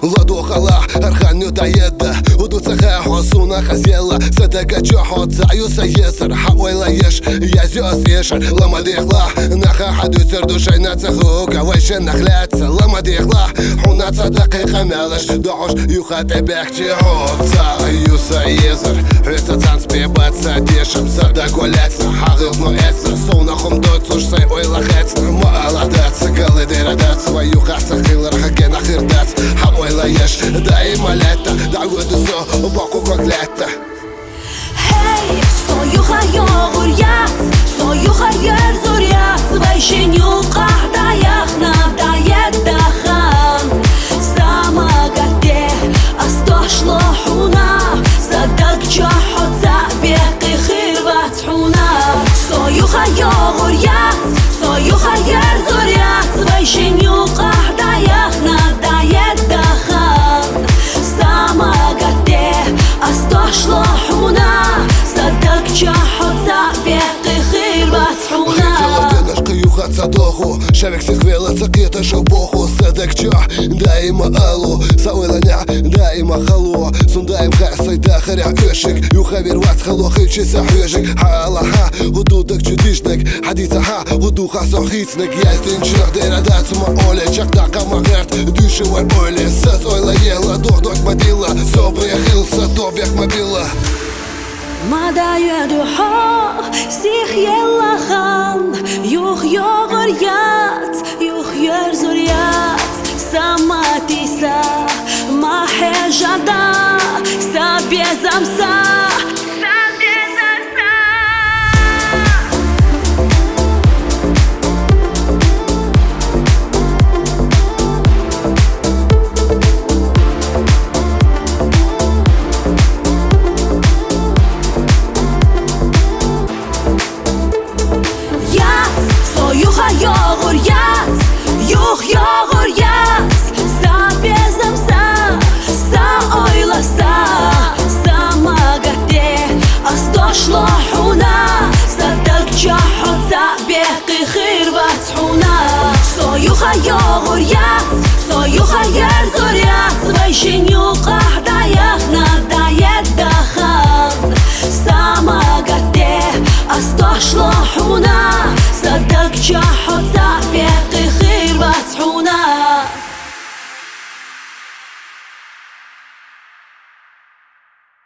ладухала арханю таеда удуцеха хосуна хазела садага чохот заюса есер хауйлаеш язёс ешер ламадихла наха хадуцер душай нацеху кавайше нахляца ламадихла хунаца дакиқа мялаш дохош юхате бехчи хотца юса есер хвеца цанс пебаца дешем садаголяца хагыл но эсер сонахом доцуш сай ойлахец молодец галидерадец свою хаса хилар хаген ахирдец хауйлаеш дайма лето дагудусо боку как лето. Hey, soyuha yoğur yaz, soyuha yer zor yaz. Vayşenyu qahdayaq nadayet dahan. Samagate astoshlo huna, sadak jahot zabiqi khirvat huna. Soyuha yoğur yaz, soyuha yer zor yaz. Vayşenyu qahdayaq nadayet dahan. Samagate astoshlo huna. Шавик сихвела цакета шабоху садак чо дайма алу сауэланя дайма халу сундаим хасай дахаря öшик юхавир вац халохи чиса хюжик халаха худудак чудишнак хадицаха худуха сохицнак ястинчинах дерадацума оле чактака магерт душевар оле сас ойла ела дохдок мобила собрия хилса тобяк мобила Mada yeduha sich yellachan Yuch yogur yat, yuch yer zor yat Samatisa, mahe jada Sabye zamsa Yoğur yaz, yuh yoğur yaz Sa bezamsa, sa oylasa Sa magate, astoshlo huna Sadak jahot, sa beqi khirvat huna Soyuha yoğur yaz